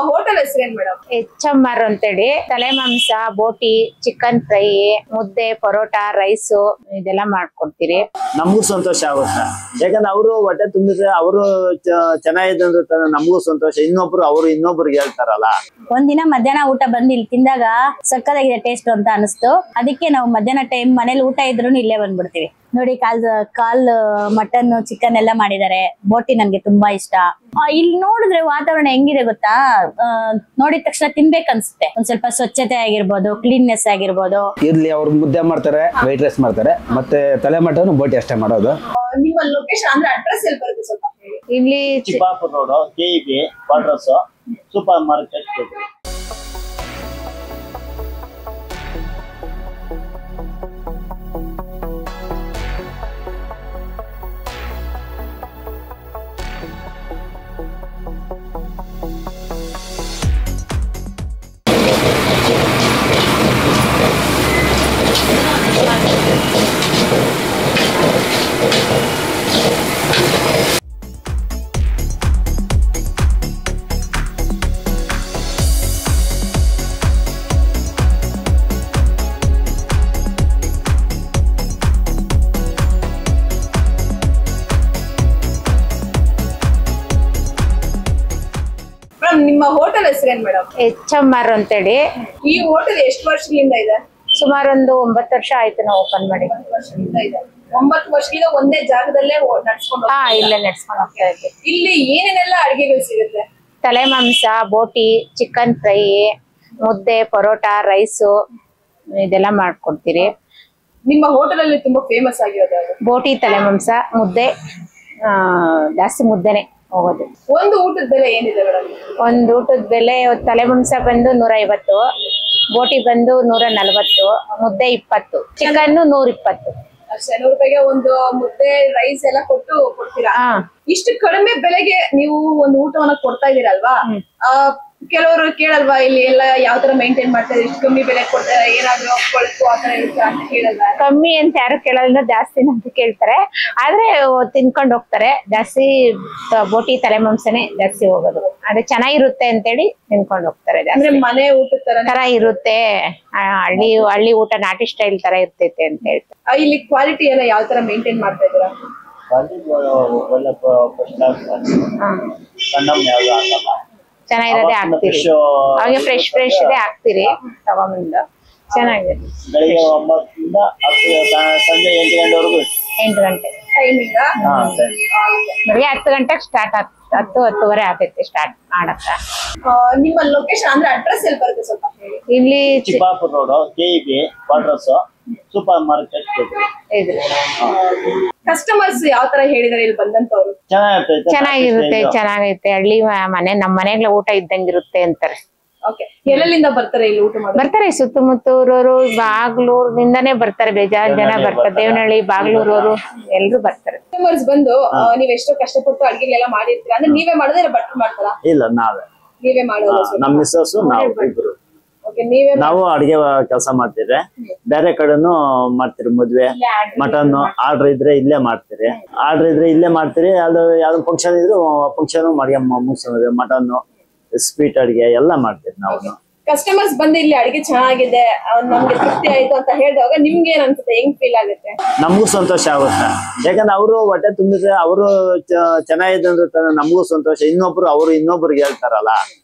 Hotel ಹೆಸರೇನ್ madam? HMR ಅಂತೇಳಿ ತಲೆ ಮಾಂಸ, ಬೋಟಿ, ಚಿಕನ್ ಫ್ರೈ, ಮುದ್ದೆ, ಪರೋಟ, ರೈಸ್ ಇದೆಲ್ಲ ಮಾಡ್ಕೊಡ್ತೀರಿ. ನಮಗೂ ಸಂತೋಷ ಆಗುತ್ತೆ, ಯಾಕಂದ್ರೆ ಅವರು ಹೊಟ್ಟೆ ತುಂಬಿದ್ರೆ ಅವರು ಚೆನ್ನಾಗಿದೆ ಅಂದ್ರೆ ನಮಗೂ ಸಂತೋಷ. ಇನ್ನೊಬ್ರಿಗೆ ಹೇಳ್ತಾರಲ್ಲ. ಒಂದಿನ ಮಧ್ಯಾಹ್ನ ಊಟ ಬಂದು ಇಲ್ಲಿ ತಿಂದಾಗ ಸಕ್ಕತ್ತಾಗಿದೆ ಟೇಸ್ಟ್ ಅಂತ ಅನಿಸ್ತು. ಅದಕ್ಕೆ ನಾವು ಮಧ್ಯಾಹ್ನ ಟೈಮ್ ಮನೇಲಿ ಊಟ ಇದ್ರು ಇಲ್ಲೇ ಬಂದ್ಬಿಡ್ತೀವಿ. ನೋಡಿ ಕಾಲ್ ಮಟನ್, ಚಿಕನ್ ಎಲ್ಲ ಮಾಡಿದ್ದಾರೆ. ಬೋಟಿ ನನ್ಗೆ ತುಂಬಾ ಇಷ್ಟ. ಇಲ್ಲಿ ನೋಡಿದ್ರೆ ವಾತಾವರಣ ಹೆಂಗಿದೆ ಗೊತ್ತಾ, ನೋಡಿದ ತಕ್ಷಣ ತಿನ್ಬೇಕು ಅನ್ಸುತ್ತೆ. ಒಂದ್ ಸ್ವಲ್ಪ ಸ್ವಚ್ಛತೆ ಆಗಿರ್ಬೋದು, ಕ್ಲೀನ್ನೆಸ್ ಆಗಿರ್ಬೋದು. ಇಲ್ಲಿ ಅವ್ರು ಮುದ್ದೆ ಮಾಡ್ತಾರೆ, ವೈಟ್ ರೈಸ್ ಮಾಡ್ತಾರೆ, ಮತ್ತೆ ತಲೆ ಮಟನ್, ಬೋಟಿ ಅಷ್ಟೇ ಮಾಡೋದು. ನಿಮ್ಮ ಲೊಕೇಶನ್ ಅಂದ್ರೆ ಅಡ್ರೆಸ್ ಎಲ್ಲಿ ಬರುತ್ತೆ ಸ್ವಲ್ಪ ಹೇಳಿ? ಇಲ್ಲಿ Chipapur road, KEB quarters, super market. ನಿಮ್ಮ ಹೋಟೆಲ್ ಹೆಸರೇನ್ ಮೇಡಮ್? HMR ಅಂತೇಳಿ. ಈ ಹೋಟೆಲ್ ಎಷ್ಟು ವರ್ಷಗಳಿಂದ ಇದೆ? ಸುಮಾರು ಒಂದು 9 ವರ್ಷ ಆಯ್ತು ನಾವು ಓಪನ್ ಮಾಡಿ. 9 ವರ್ಷದಿಂದ ಇದೆ. 9 ವರ್ಷದಿಂದ ಒಂದೇ ಜಾಗದಲ್ಲೇ ನಡ್ಸ್ಕೊಂಡು ಇಲ್ಲೇ ನಡ್ಸ್ಕೊಂಡು ಹೋಗ್ತಾ ಇದ್ವಿ. ಇಲ್ಲಿ ಏನೇನೆಲ್ಲ ಅಡಿಗೆಗಳು ಸಿಗುತ್ತೆ? ತಲೆ ಮಾಂಸ, ಬೋಟಿ, ಚಿಕನ್ ಫ್ರೈ, ಮುದ್ದೆ, ಪರೋಟ, ರೈಸ್ ಇದೆಲ್ಲ ಮಾಡ್ಕೊಡ್ತೀರಿ. ನಿಮ್ಮ ಹೋಟೆಲ್ ಅಲ್ಲಿ ತುಂಬಾ ಫೇಮಸ್ ಆಗಿರೋದು ಬೋಟಿ, ತಲೆ ಮಾಂಸ, ಮುದ್ದೆ. ಜಾಸ್ತಿ ಮುದ್ದೆನೆ ಹೋಗೋದು. ಒಂದು ಊಟದ ಬೆಲೆ ಏನಿದೆ ಮೇಡಮ್? ಒಂದು ಊಟದ ಬೆಲೆ ತಲೆ ಮಾಂಸ ಬಂದು 150, ಬೋಟಿ ಬಂದು 140, ಮುದ್ದೆ 20, ಚಿಕನ್ 120. ಅಷ್ಟೇ, 100 ರೂಪಾಯಿಗೆ ಒಂದು ಮುದ್ದೆ, ರೈಸ್ ಎಲ್ಲ ಕೊಡ್ತೀರಾ? ಇಷ್ಟು ಕಡಿಮೆ ಬೆಲೆಗೆ ನೀವು ಒಂದು ಊಟವನ್ನ ಕೊಡ್ತಾ ಇದೀರಲ್ವಾ? ಕೆಲವರು ಕೇಳಲ್ವಾ ಇಲ್ಲಿ ಎಲ್ಲ ಯಾವ ತರ ಮೇಂಟೈನ್ ಮಾಡ್ತಾರೆ, ಇಷ್ಟು ಕಮ್ಮಿ ಬೆಲೆ ಕೊಡ್ತಾರೆ, ಏನಾದ್ರು ಕೊಳಕು ಆತರ ಇರುತ್ತೆ ಅಂತ ಕೇಳಲ್ವಾ? ಕಮ್ಮಿ ಅಂತ ಯಾರು ಕೇಳಲ್ಲ, ಜಾಸ್ತಿ ಅಂತ ಕೇಳ್ತಾರೆ. ಆದ್ರೆ ತಿನ್ಕೊಂಡು ಹೋಗ್ತಾರೆ. ಜಾಸ್ತಿ ಬೋಟಿ, ತಲೆ ಮಾಂಸನೇ ಜಾಸ್ತಿ ಹೋಗೋದು. ಅದೇ ಚೆನ್ನಾಗಿರುತ್ತೆ ಅಂತೇಳಿ ತಿನ್ಕೊಂಡು ಹೋಗ್ತಾರೆ. ಅಂದ್ರೆ ಮನೆ ಊಟದ ತರ ಇರುತ್ತೆ, ಹಳ್ಳಿ ಊಟ, ನಾಟಿ ಸ್ಟೈಲ್ ತರ ಇರ್ತೈತೆ ಅಂತ ಹೇಳ್ತಾರೆ. ಇಲ್ಲಿ ಕ್ವಾಲಿಟಿ ಎಲ್ಲ ಯಾವ ತರ ಮೇಂಟೈನ್ ಮಾಡ್ತಾ ಇದೀರಾ? ಚೆನ್ನಾಗಿರೋದೇ ಹಾಕ್ತಿರಿ, ಹಾಗೆ ಫ್ರೆಶ್ ಇದೆ ಹಾಕ್ತಿರಿ ತಗೊಂಡ್ಬಂದು. ಚೆನ್ನಾಗಿದೆ. ಬೆಳಿಗ್ಗೆ 9ರಿಂದ ಸಂಜೆ 8 ಗಂಟೆವರೆಗೂ. 8 ಗಂಟೆ ಟೈಮಿಂಗ್? ಬೆಳಿಗ್ಗೆ 10 ಗಂಟೆಗೆ ಸ್ಟಾರ್ಟ್ ಆಗ್ತದೆ. 10-10:30 ಆಗ್ತೈತೆ ಸ್ಟಾರ್ಟ್ ಮಾಡಕ್ಕ. ನಿಮ್ಮ ಲೊಕೇಶನ್ ಅಂದ್ರೆ ಅಡ್ರೆಸ್ ಎಲ್ಲಿ ಬರುತ್ತೆ ಸ್ವಲ್ಪ ಹೇಳಿ? ಇಲ್ಲಿ Chipapur road, KEB quarters, super market. Customers ಯಾವ ತರ ಹೇಳಿದಾರೆ ಇಲ್ಲಿ ಬಂದಂತವ್ರು? ಚೆನ್ನಾಗೈತೆ ಹಳ್ಳಿ ಮನೆ, ನಮ್ಮ ಮನೆಗಳ ಊಟ ಇದ್ದಂಗಿರುತ್ತೆ ಅಂತಾರೆ. ಎಲ್ಲೆಲ್ಲಿಂದ ಬರ್ತಾರೆ ಇಲ್ಲಿ ಊಟ ಮಾಡಿ? ಬರ್ತಾರೆ ಸುತ್ತಮುತ್ತೂರವರು, ಬಾಗ್ಲೂರ್ನಿಂದಾನೇ ಬರ್ತಾರೆ. ಬೇಜಾರು ಜನ ಬರ್ತಾರೆ. ದೇವನಹಳ್ಳಿ, ಬಾಗ್ಲೂರವರು ಎಲ್ರು ಬರ್ತಾರೆ. ಕಸ್ಟಮರ್ಸ್ ಬಂದು ನೀವ್ ಎಷ್ಟೋ ಕಷ್ಟಪಟ್ಟು ಅಡಿಗೆಲ್ಲ ಮಾಡಿರ್ತೀರಾ ಅಂದ್ರೆ ನೀವೇ ಮಾಡೋದೇ ಭಟ್ರು ಮಾಡ್ತಾರಾ? ಇಲ್ಲ, ನೀವೇ ಮಾಡೋದು. ನಮ್ಮ ಮಿಸ್ಸಸ್ ನಾವು ಇಬ್ರು ನಾವು ಅಡಿಗೆ ಕೆಲಸ ಮಾಡ್ತೀರಿ. ಬೇರೆ ಕಡೆನೂ ಮಾಡ್ತೀರಿ. ಮದ್ವೆ, ಮಟನ್ ಆರ್ಡರ್ ಇದ್ರೆ ಇಲ್ಲೇ ಮಾಡ್ತೀರಿ. ಯಾವ್ದು ಫಂಕ್ಷನ್ ಇದ್ರು ಫಂಕ್ಷನ್ ಮುಗಿಸ್ತೀವಿ. ಮಟನ್, ಸ್ವೀಟ್ ಅಡಿಗೆ ಎಲ್ಲ ಮಾಡ್ತೀವಿ ನಾವು. ಕಸ್ಟಮರ್ಸ್ ಬಂದು ಇಲ್ಲಿ ಅಡಿಗೆ ಚೆನ್ನಾಗಿದೆ, ನಮ್ಗೆ ತೃಪ್ತಿ ಆಯ್ತು ಅಂತ ಹೇಳಿದಾಗ ನಿಮ್ಗೆ ಏನ್ ಅನ್ಸುತ್ತೆ, ಹೆಂಗ್ ಫೀಲ್ ಆಗುತ್ತೆ? ನಮಗೂ ಸಂತೋಷ ಆಗುತ್ತೆ, ಯಾಕಂದ್ರೆ ಅವರು ಹೊಟ್ಟೆ ತುಂಬಿದ್ರೆ ಅವರು ಚೆನ್ನಾಗಿದೆ ಅಂದ್ರೆ ನಮಗೂ ಸಂತೋಷ. ಇನ್ನೊಬ್ರಿಗೆ ಹೇಳ್ತಾರಲ್ಲ,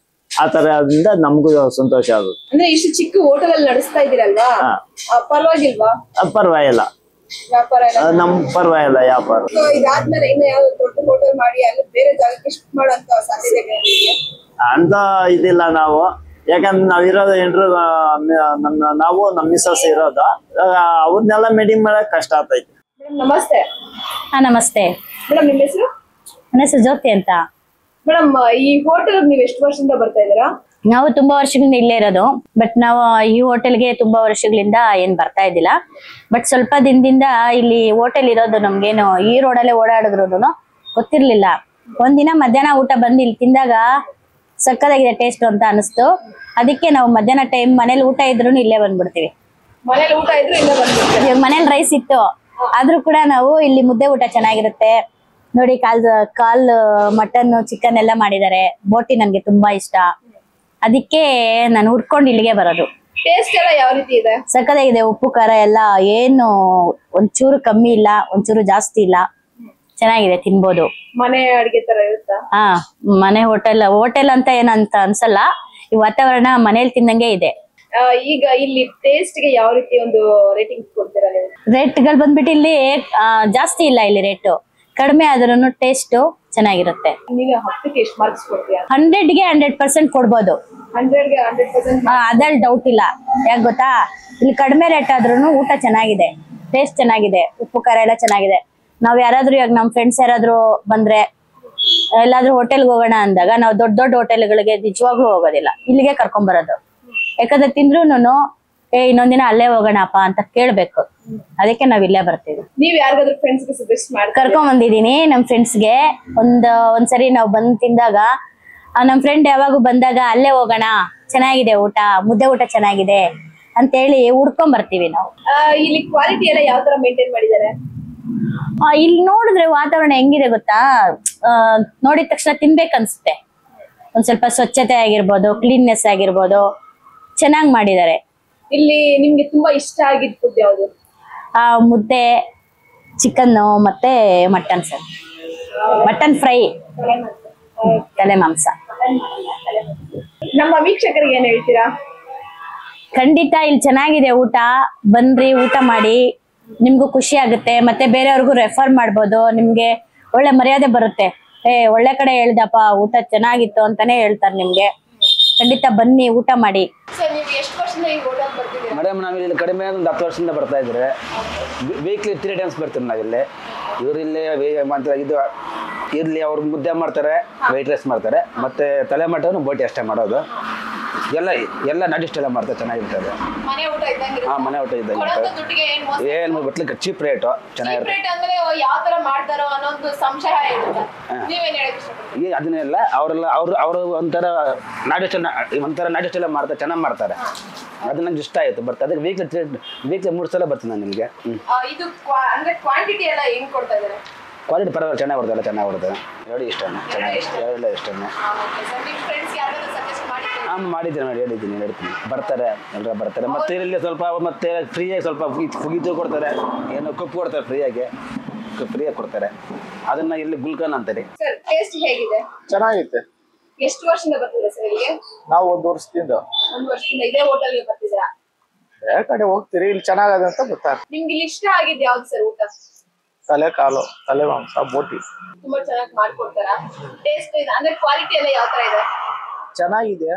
ಆ ತರದಿಂದ ನಮಗೂ ಸಂತೋಷ ಆಗುತ್ತೆ. ಅಂದ್ರೆ ಇಷ್ಟು ಚಿಕ್ಕ ಹೋಟೆಲ್ ಅಲ್ಲಿ ನಡೆಸ್ತಾ ಇದೀರಲ್ವಾ, ಪರವಾಗಿಲ್ವಾ? ಪರವಾಗಿಲ್ಲ, ಪರವಾಗಿಲ್ಲ ವ್ಯಾಪಾರ. ಇದಾದ್ಮೇಲೆ ಇನ್ನು ಯಾವ ದೊಡ್ಡ ಹೋಟೆಲ್ ಮಾಡಿ ಅಲ್ಲಿ ಬೇರೆ ಜಾಗಕ್ಕೆ ಶಿಫ್ಟ್ ಮಾಡೋಂತ ಸಾಧ್ಯತೆ ಅಂತ ಇದಿಲ್ಲ ನಾವು, ಯಾಕಂದ್ರೆ ನಾವಿರೋದು ನಾವು ನಮ್ಮ ಮಿಸಸ್ ಇರೋದು, ಅವ್ರನ್ನೆಲ್ಲ ಮೇಂಟೈನ್ ಮಾಡಕ್ ಕಷ್ಟ ಆಗ್ತೈತಿ. ನಮಸ್ತೆ. ನಮಸ್ತೆ ಮೇಡಮ್, ನಿಮ್ಮ ಹೆಸರು? ನನ್ನ ಹೆಸರು ಜ್ಯೋತಿ ಅಂತ. ಮೇಡಮ್, ಈ ಹೋಟೆಲ್ ನೀವು ಎಷ್ಟು ವರ್ಷದಿಂದ ಬರ್ತಾ ಇದ್ದೀರಾ? ನಾವು ತುಂಬಾ ವರ್ಷಗಳಿಂದ ಇಲ್ಲೇ ಇರೋದು, ಬಟ್ ನಾವು ಈ ಹೋಟೆಲ್ಗೆ ತುಂಬಾ ವರ್ಷಗಳಿಂದ ಏನ್ ಬರ್ತಾ ಇದ್ದಿಲ್ಲ. ಬಟ್ ಸ್ವಲ್ಪ ದಿನದಿಂದ ಇಲ್ಲಿ ಹೋಟೆಲ್ ಇರೋದು ನಮ್ಗೇನು ಈ ರೋಡಲ್ಲೇ ಓಡಾಡಿದ್ರು ಗೊತ್ತಿರ್ಲಿಲ್ಲ. ಒಂದಿನ ಮಧ್ಯಾಹ್ನ ಊಟ ಬಂದು ಇಲ್ಲಿ ತಿಂದಾಗ ಸಕ್ಕತ್ತಾಗಿದೆ ಟೇಸ್ಟ್ ಅಂತ ಅನಿಸ್ತು. ಅದಕ್ಕೆ ನಾವು ಮಧ್ಯಾಹ್ನ ಟೈಮ್ ಮನೇಲಿ ಊಟ ಇದ್ರು ಇಲ್ಲೇ ಬಂದ್ಬಿಡ್ತೀವಿ. ಮನೇಲಿ ರೈಸ್ ಇತ್ತು ಆದ್ರೂ ಕೂಡ ನಾವು ಇಲ್ಲಿ ಮುದ್ದೆ ಊಟ ಚೆನ್ನಾಗಿರುತ್ತೆ. ನೋಡಿ ಕಾಲ್ ಮಟನ್, ಚಿಕನ್ ಎಲ್ಲ ಮಾಡಿದ್ದಾರೆ. ಬೋಟಿ ನನ್ಗೆ ತುಂಬಾ ಇಷ್ಟ. ಅದಕ್ಕೆ ನಾನು ಹುಡ್ಕೊಂಡು ಇಲ್ಲಿಗೆ ಬರೋದು. ಟೇಸ್ಟ್ ಎಲ್ಲ ಯಾವ ರೀತಿ ಇದೆ? ಸಕ್ಕತ್ತಾಗಿದೆ. ಉಪ್ಪು ಖಾರ ಎಲ್ಲ ಏನು ಒಂಚೂರು ಕಮ್ಮಿ ಇಲ್ಲ, ಒಂಚೂರು ಜಾಸ್ತಿ ಇಲ್ಲ, ಚೆನ್ನಾಗಿದೆ, ತಿನ್ಬೋದು. ಮನೆ ಅಡಿಗೆ ತರ ಇರುತ್ತಾ? ಹಾ, ಮನೆ ಹೋಟೆಲ್ ಅಂತ ಏನಂತ ಅನ್ಸಲ್ಲ. ಈ ವಾತಾವರಣ ಮನೇಲಿ ತಿನ್ನಂಗೆ ಇದೆ. ಈಗ ಇಲ್ಲಿ ಟೇಸ್ಟ್ ಗೆ ಯಾವ ರೀತಿ ಒಂದು ರೇಟಿಂಗ್ ಕೊಡ್ತೀರಾ ನೀವು? ರೇಟ್ಗಳು ಬಂದ್ಬಿಟ್ಟು ಇಲ್ಲಿ ಜಾಸ್ತಿ ಇಲ್ಲ, ಇಲ್ಲಿ ರೇಟು ಕಡಿಮೆ ಆದ್ರೂ ಟೇಸ್ಟ್ ಚೆನ್ನಾಗಿರುತ್ತೆ. ನೀವು 10ಕ್ಕೆ ಎಷ್ಟು ಮಾರ್ಕ್ಸ್ ಕೊಡ್ತೀರಾ? 100ಗೆ 100% ಕೊಡ್ಬೋದು. 100ಗೆ 100%? ಅದ್ರಲ್ಲಿ ಡೌಟ್ ಇಲ್ಲ. ಯಾಕೆ ಗೊತ್ತಾ, ಇಲ್ಲಿ ಕಡಿಮೆ ರೇಟ್ ಆದ್ರೂ ಊಟ ಚೆನ್ನಾಗಿದೆ, ಟೇಸ್ಟ್ ಚೆನ್ನಾಗಿದೆ, ಉಪ್ಪು ಖಾರ ಎಲ್ಲ ಚೆನ್ನಾಗಿದೆ. ನಾವ್ ಯಾರಾದ್ರೂ ಇವಾಗ ನಮ್ ಫ್ರೆಂಡ್ಸ್ ಯಾರಾದ್ರೂ ಬಂದ್ರೆ ಎಲ್ಲಾದ್ರೂ ಹೋಟೆಲ್ಗೆ ಹೋಗೋಣ ಅಂದಾಗ ನಾವು ದೊಡ್ಡ ದೊಡ್ಡ ಹೋಟೆಲ್ಗಳಿಗೆ ನಿಜವಾಗ್ಲೂ ಹೋಗೋದಿಲ್ಲ, ಇಲ್ಲಿಗೆ ಕರ್ಕೊಂಡ್ ಬರೋದು. ಯಾಕಂದ್ರೆ ತಿಂದ್ರೂನು ಇನ್ನೊಂದಿನ ಅಲ್ಲೇ ಹೋಗೋಣಪ್ಪ ಅಂತ ಕೇಳ್ಬೇಕು, ಅದಕ್ಕೆ ನಾವ್ ಇಲ್ಲೇ ಬರ್ತೀವಿ. ನೀವ್ ಯಾರಿಗಾದ್ರೂ ಫ್ರೆಂಡ್ಸ್ ಗೆ ಸಜೆಸ್ಟ್ ಮಾಡಿ ಕರ್ಕೊಂಡ್ ಬಂದಿದೀನಿ ನಮ್ ಫ್ರೆಂಡ್ಸ್ಗೆ. ಒಂದ್ಸರಿ ನಾವ್ ಬಂದ್ ತಿಂದಾಗ ನಮ್ ಫ್ರೆಂಡ್ ಯಾವಾಗೂ ಬಂದಾಗ ಅಲ್ಲೇ ಹೋಗೋಣ, ಚೆನ್ನಾಗಿದೆ ಊಟ, ಮುದ್ದೆ ಊಟ ಚೆನ್ನಾಗಿದೆ ಅಂತ ಹೇಳಿ ಹುಡ್ಕೊಂಡ್ ಬರ್ತೀವಿ ನಾವು. ಇಲ್ಲಿ ಕ್ವಾಲಿಟಿ ಎಲ್ಲ ಯಾವ ತರ ಮೇಂಟೈನ್ ಮಾಡಿದ್ದಾರೆ? ಇಲ್ಲಿ ನೋಡಿದ್ರೆ ವಾತಾವರಣ ಹೆಂಗಿದೆ ಗೊತ್ತಾ, ನೋಡಿದ ತಕ್ಷಣ ತಿನ್ಬೇಕನ್ಸುತ್ತೆ. ಒಂದ್ ಸ್ವಲ್ಪ ಸ್ವಚ್ಛತೆ ಆಗಿರ್ಬೋದು, ಕ್ಲೀನ್ನೆಸ್ ಆಗಿರ್ಬೋದು, ಚೆನ್ನಾಗ್ ಮಾಡಿದ್ದಾರೆ. ಇಲ್ಲಿ ನಿಮ್ಗೆ ತುಂಬಾ ಇಷ್ಟ ಆಗಿದ್ ಫುಡ್ ಯಾವ್ದು? ಮುದ್ದೆ, ಚಿಕನ್ ಮತ್ತೆ ಮಟನ್ ಸರ್, ಮಟನ್ ಫ್ರೈ, ತಲೆ ಮಾಂಸ. ನಮ್ಮ ವೀಕ್ಷಕರಿಗೆ ಏನ್ ಹೇಳ್ತೀರಾ? ಖಂಡಿತ ಇಲ್ಲಿ ಚೆನ್ನಾಗಿದೆ ಊಟ, ಬನ್ರಿ ಊಟ ಮಾಡಿ, ನಿಮ್ಗೂ ಖುಷಿ ಆಗುತ್ತೆ. ಮತ್ತೆ ಬೇರೆಯವ್ರಿಗೂ ರೆಫರ್ ಮಾಡ್ಬೋದು, ನಿಮ್ಗೆ ಒಳ್ಳೆ ಮರ್ಯಾದೆ ಬರುತ್ತೆ. ಒಳ್ಳೆ ಕಡೆ ಹೇಳ್ದಪ್ಪ, ಊಟ ಚೆನ್ನಾಗಿತ್ತು ಅಂತಾನೆ ಹೇಳ್ತಾರೆ ನಿಮ್ಗೆ. ಖಂಡಿತ ಬನ್ನಿ, ಊಟ ಮಾಡಿ. ಸರ್ ನೀವು ಎಷ್ಟು ವರ್ಷದಿಂದ ಈ ಹೋಟೆಲ್ ಬರ್ತಿದ್ದೀರಾ? ಮೇಡಮ್ ನಾವು ಇಲ್ಲಿ ಕಡಿಮೆ ಒಂದು 10 ವರ್ಷದಿಂದ ಬರ್ತಾ ಇದ್ರೆ ವೀಕ್ಲಿ 3 ಟೈಮ್ಸ್ ಬರ್ತೀವಿ ನಾವಿಲ್ಲಿ. ಇವ್ರು ಇಲ್ಲಿ ಇದು ಇಲ್ಲಿ ಅವ್ರು ಮುದ್ದೆ ಮಾಡ್ತಾರೆ, ವೈಟ್ ರೈಸ್ ಮಾಡ್ತಾರೆ, ಮತ್ತೆ ತಲೆ ಮಟನು ಬೋಟಿ ಅಷ್ಟೇ ಮಾಡೋದು. ಎಲ್ಲ ನಡಿಸ್ಟ್ ಎಲ್ಲ ಮಾಡ್ತಾರೆ, ಚೆನ್ನಾಗಿರ್ತದೆ. ಮನೆ ಊಟ ಇದ್ದಂಗೆ ಹಾ, ಮನೆ ಊಟ ಇದ್ದಂಗೆ ದುಡ್ಡಿಗೆ ಏನು ಗೊತ್ತಲಿಕ್ಕೆ ಚೀಪ್ ರೇಟು, ಚೆನ್ನಾಗಿರುತ್ತೆ. ರೇಟ್ ಅಂದ್ರೆ ಯಾವ ತರ ಮಾಡ್ತಾರೋ ಅನ್ನೋದು ಸಂಶಯ ಇರುತ್ತೆ. ನೀವೇನ್ ಹೇಳಕ್ ಇಷ್ಟಪಡ್ತೀರಾ? ಅದನ್ನೆಲ್ಲ ಅವರು ಒಂಥರ ನಾಡಿಸ್ಟ್ ಎಲ್ಲ ಮಾಡ್ತಾರೆ, ಚೆನ್ನಾಗಿ ಮಾಡ್ತಾರೆ. ಅದು ನಂಗೆ ಇಷ್ಟ ಆಯ್ತು. ಬಟ್ ಅದಕ್ಕೆ ವೀಕ್ಲಿ 3 ಸಲ ಬರ್ತೀನಿ ನಾನು ನಿಮಗೆ. ಇದು ಅಂದ್ರೆ ಕ್ವಾಂಟಿಟಿ ಎಲ್ಲ ಹೆಂಗ್ ಕೊಡ್ತಾ ಇದ್ದಾರೆ? ಕ್ವಾಲಿಟಿ ಪರವಾಗಿಲ್ಲ, ಚೆನ್ನಾಗಿ ಬರ್ತದೆ, ಚೆನ್ನಾಗಿ ಬರ್ತದೆ. ಎರಡು ಇಷ್ಟನೇ, ಎರಡು ಇಷ್ಟನೇ. ಹಾಂ, ಮಾಡಿದ್ದೀನಿ ಹೇಳ್ತೀನಿ, ಬರ್ತಾರೆ, ಎಲ್ಲರೂ ಬರ್ತಾರೆ. ಮತ್ತೆ ಇಲ್ಲಿ ಸ್ವಲ್ಪ ಮತ್ತೆ ಫ್ರೀಯಾಗಿ ಸ್ವಲ್ಪ ಫುಗಿದು ಕೊಡ್ತಾರೆ, ಏನೋ ಕಪ್ಪು ಕೊಡ್ತಾರೆ, ಫ್ರೀಯಾಗಿ ಕೊಡ್ತಾರೆ. ಅದನ್ನ ಇಲ್ಲಿ ಗುಲ್ಕನ್ ಅಂತಾರೆ. ಸರ್ ಟೇಸ್ಟ್ ಹೇಗಿದೆ? ಚೆನ್ನಾಗಿತ್ತೆ. ಎಷ್ಟು ವರ್ಷದಿಂದ ಬರ್ತಿದ್ದೀರಾ ಸರ್ ಇಲ್ಲಿಗೆ? ನಾವು 1 ವರ್ಷದಿಂದ. 1 ವರ್ಷದಿಂದ ಇದೇ ಹೋಟೆಲ್ಗೆ ಬರ್ತಿದ್ದೀರಾ? ಬೇರೆ ಕಡೆ ಹೋಗ್ತೀರಿ, ಇಲ್ಲಿ ಚೆನ್ನಾಗದ ಅಂತ ಗೊತ್ತಾಗ್ತದೆ. ನಿಮ್ಗೆ ಇಲ್ಲಿ ಇಷ್ಟ ಆಗಿದ್ ಯಾವ್ದು ಸರ್ ಊಟ? ತಲೆ ಕಾಲು, ತಲೆ ಮಾಂಸ, ಬೋಟಿ ತುಂಬಾ ಚೆನ್ನಾಗಿ ಮಾಡ್ಕೊಡ್ತಾರಾ? ಟೇಸ್ಟ್ ಅಂದ್ರೆ ಕ್ವಾಲಿಟಿ ಎಲ್ಲ ಯಾವ ತರ ಇದೆ? ಚೆನ್ನಾಗಿದೆ.